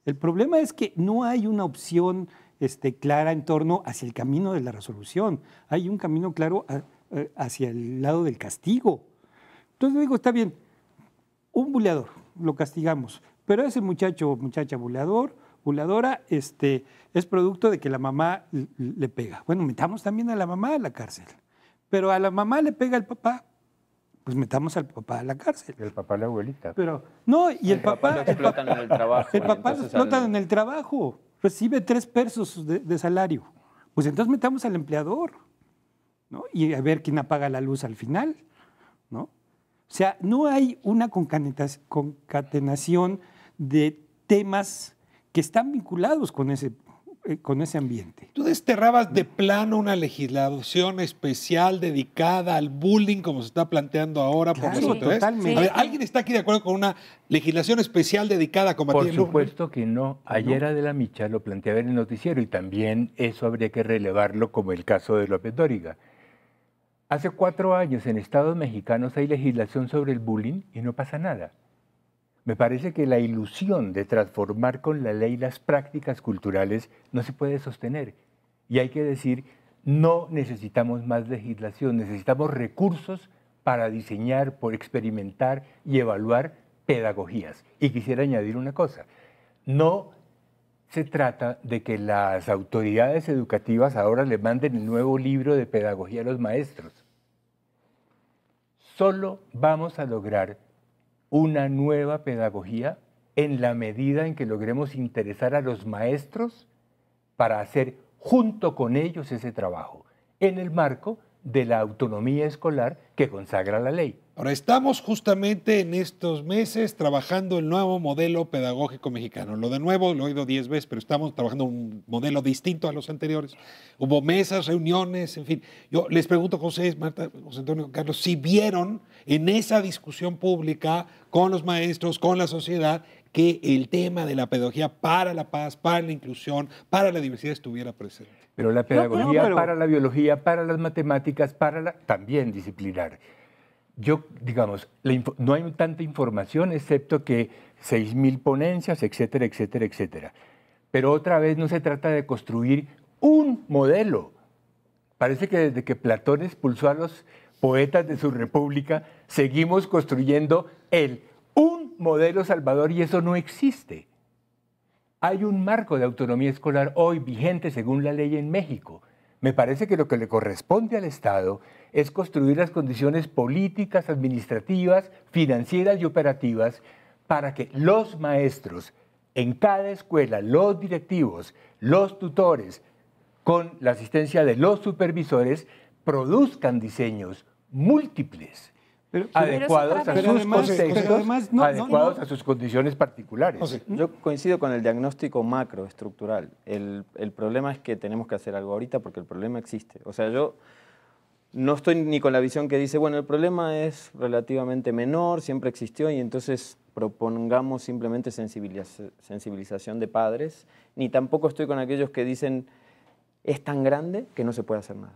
El problema es que no hay una opción clara en torno hacia el camino de la resolución. Hay un camino claro hacia el lado del castigo. Entonces digo, está bien, un buleador, lo castigamos, pero ese muchacho o muchacha buleadora, es producto de que la mamá le pega. Bueno, metamos también a la mamá a la cárcel. Pero a la mamá le pega el papá, pues metamos al papá a la cárcel.
El papá, la abuelita.
Pero, no, y el papá...
lo explotan en el trabajo.
El papá lo explotan en el trabajo, recibe 3 pesos de salario. Pues entonces metamos al empleador, ¿no? Y a ver quién apaga la luz al final, ¿no? O sea, no hay una concatenación de temas que están vinculados con ese ambiente.
¿Tú desterrabas de plano una legislación especial dedicada al bullying como se está planteando ahora por
Claro,
las autoridades?
totalmente.
A ver, ¿alguien está aquí de acuerdo con una legislación especial dedicada a combatir
Por
el bullying?
supuesto que no. Ayer Adela Micha lo planteaba en el noticiero y también eso habría que relevarlo como el caso de López Dóriga. Hace 4 años en estados mexicanos hay legislación sobre el bullying y no pasa nada. Me parece que la ilusión de transformar con la ley las prácticas culturales no se puede sostener. Y hay que decir, no necesitamos más legislación, necesitamos recursos para diseñar, por experimentar y evaluar pedagogías. Y quisiera añadir una cosa, no se trata de que las autoridades educativas ahora le manden el nuevo libro de pedagogía a los maestros. Solo vamos a lograr una nueva pedagogía en la medida en que logremos interesar a los maestros para hacer junto con ellos ese trabajo, en el marco de la autonomía escolar que consagra la ley.
Ahora, estamos justamente en estos meses trabajando el nuevo modelo pedagógico mexicano. Lo de nuevo lo he oído 10 veces, pero estamos trabajando un modelo distinto a los anteriores. Hubo mesas, reuniones, en fin. Yo les pregunto, José, Marta, José Antonio, Carlos, si vieron en esa discusión pública con los maestros, con la sociedad, que el tema de la pedagogía para la paz, para la inclusión, para la diversidad estuviera presente.
Pero la pedagogía para la biología, para las matemáticas, también disciplinar. Yo, digamos, no hay tanta información excepto que 6.000 ponencias, etcétera, etcétera, etcétera. Pero otra vez no se trata de construir un modelo. Parece que desde que Platón expulsó a los poetas de su república, seguimos construyendo un modelo salvador y eso no existe. Hay un marco de autonomía escolar hoy vigente según la ley en México. Me parece que lo que le corresponde al Estado es construir las condiciones políticas, administrativas, financieras y operativas para que los maestros en cada escuela, los directivos, los tutores, con la asistencia de los supervisores, produzcan diseños múltiples, adecuados a sus contextos, adecuados a sus condiciones particulares.
Yo coincido con el diagnóstico macroestructural. El problema es que tenemos que hacer algo ahorita porque el problema existe. O sea, yo no estoy ni con la visión que dice, bueno, el problema es relativamente menor, siempre existió y entonces propongamos simplemente sensibilización de padres, ni tampoco estoy con aquellos que dicen, es tan grande que no se puede hacer nada.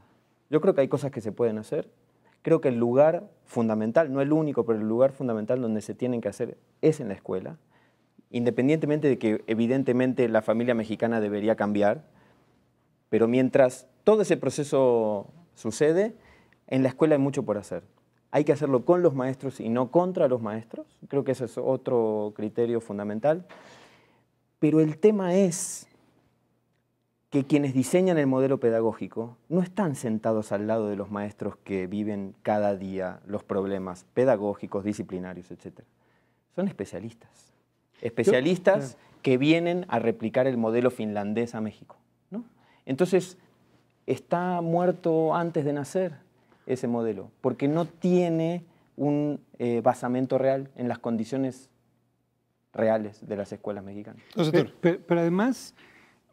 Yo creo que hay cosas que se pueden hacer. Creo que el lugar fundamental, no el único, pero el lugar fundamental donde se tienen que hacer es en la escuela, independientemente de que evidentemente la familia mexicana debería cambiar, pero mientras todo ese proceso sucede, en la escuela hay mucho por hacer. Hay que hacerlo con los maestros y no contra los maestros. Creo que ese es otro criterio fundamental. Pero el tema es que quienes diseñan el modelo pedagógico no están sentados al lado de los maestros que viven cada día los problemas pedagógicos, disciplinarios, etc. Son especialistas. Especialistas que vienen a replicar el modelo finlandés a México, ¿no? Entonces, está muerto antes de nacer ese modelo, porque no tiene un basamento real en las condiciones reales de las escuelas mexicanas.
Pero además,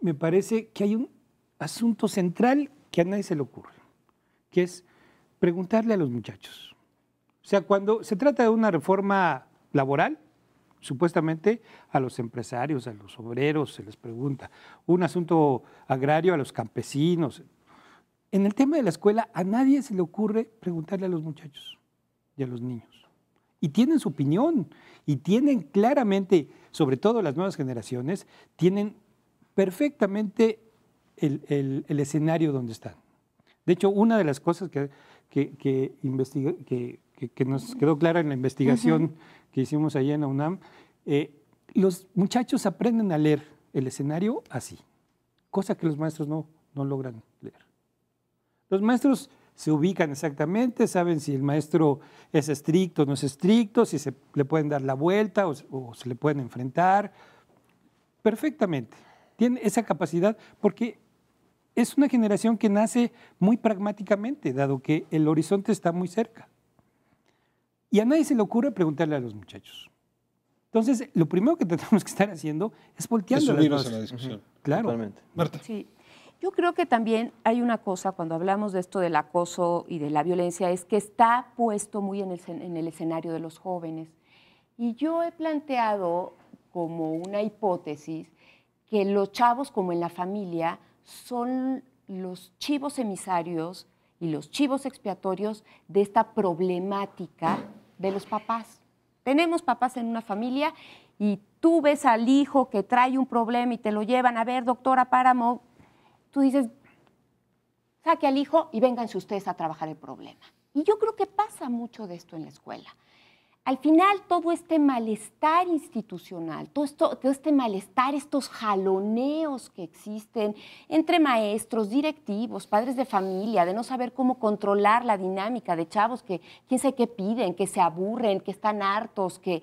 me parece que hay un asunto central que a nadie se le ocurre, que es preguntarle a los muchachos. O sea, cuando se trata de una reforma laboral, supuestamente a los empresarios, a los obreros se les pregunta. Un asunto agrario a los campesinos. En el tema de la escuela, a nadie se le ocurre preguntarle a los muchachos y a los niños. Y tienen su opinión, y tienen claramente, sobre todo las nuevas generaciones, tienen perfectamente el escenario donde están. De hecho, una de las cosas que nos quedó clara en la investigación que hicimos allá en la UNAM, los muchachos aprenden a leer el escenario así, cosa que los maestros no logran leer. Los maestros se ubican exactamente, saben si el maestro es estricto o no es estricto, si se le pueden dar la vuelta o se le pueden enfrentar. Perfectamente. Tienen esa capacidad porque es una generación que nace muy pragmáticamente, dado que el horizonte está muy cerca. Y a nadie se le ocurre preguntarle a los muchachos. Entonces, lo primero que tenemos que estar haciendo es volteando las cosas.
En la discusión.
Claro.
Totalmente.
Marta.
Sí. Yo creo que también hay una cosa cuando hablamos de esto del acoso y de la violencia, es que está puesto muy en el escenario de los jóvenes. Y yo he planteado como una hipótesis que los chavos, como en la familia, son los chivos emisarios y los chivos expiatorios de esta problemática de los papás. Tenemos papás en una familia y tú ves al hijo que trae un problema y te lo llevan, a ver, doctora Páramo, tú dices, saque al hijo y vénganse ustedes a trabajar el problema. Y yo creo que pasa mucho de esto en la escuela. Al final, todo este malestar institucional, todo este malestar, estos jaloneos que existen entre maestros, directivos, padres de familia, de no saber cómo controlar la dinámica de chavos que quién sabe qué piden, que se aburren, que están hartos, que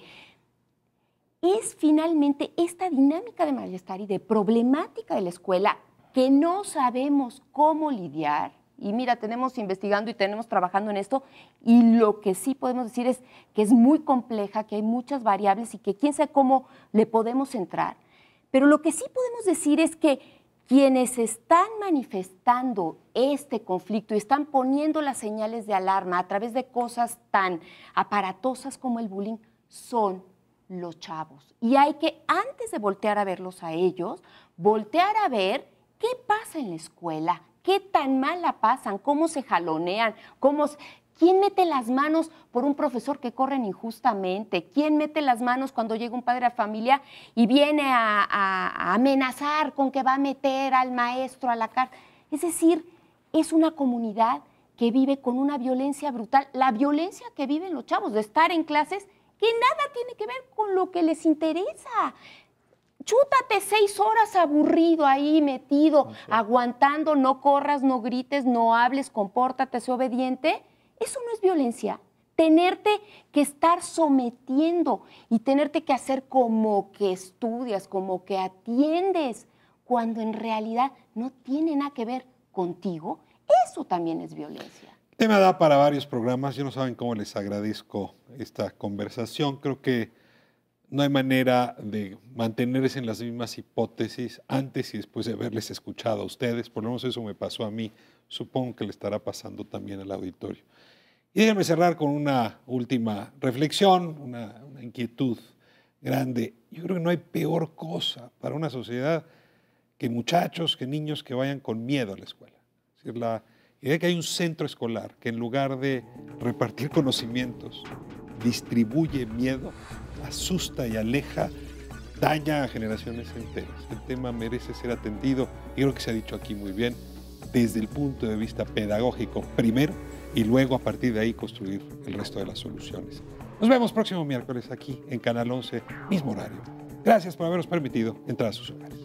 es finalmente esta dinámica de malestar y de problemática de la escuela que no sabemos cómo lidiar. Y mira, tenemos investigando y tenemos trabajando en esto, y lo que sí podemos decir es que es muy compleja, que hay muchas variables y que quién sabe cómo le podemos entrar. Pero lo que sí podemos decir es que quienes están manifestando este conflicto y están poniendo las señales de alarma a través de cosas tan aparatosas como el bullying son los chavos. Y hay que, antes de voltear a verlos a ellos, voltear a ver qué pasa en la escuela, qué tan mal la pasan, cómo se jalonean, quién mete las manos por un profesor que corren injustamente, quién mete las manos cuando llega un padre de familia y viene a amenazar con que va a meter al maestro a la cárcel. Es decir, es una comunidad que vive con una violencia brutal, la violencia que viven los chavos de estar en clases que nada tiene que ver con lo que les interesa. Chútate 6 horas aburrido ahí, metido, aguantando, no corras, no grites, no hables, compórtate, sé obediente. Eso no es violencia. Tenerte que estar sometiendo y tenerte que hacer como que estudias, como que atiendes, cuando en realidad no tiene nada que ver contigo, eso también es violencia.
El tema da para varios programas. Yo no saben cómo les agradezco esta conversación. Creo que no hay manera de mantenerse en las mismas hipótesis antes y después de haberles escuchado a ustedes. Por lo menos eso me pasó a mí. Supongo que le estará pasando también al auditorio. Y déjenme cerrar con una última reflexión, una inquietud grande. Yo creo que no hay peor cosa para una sociedad que muchachos, que niños que vayan con miedo a la escuela. Es decir, la idea de que hay un centro escolar que en lugar de repartir conocimientos, distribuye miedo, asusta y aleja, daña a generaciones enteras. El tema merece ser atendido, y creo que se ha dicho aquí muy bien, desde el punto de vista pedagógico primero, y luego a partir de ahí construir el resto de las soluciones. Nos vemos próximo miércoles aquí en Canal 11, mismo horario. Gracias por habernos permitido entrar a sus hogares.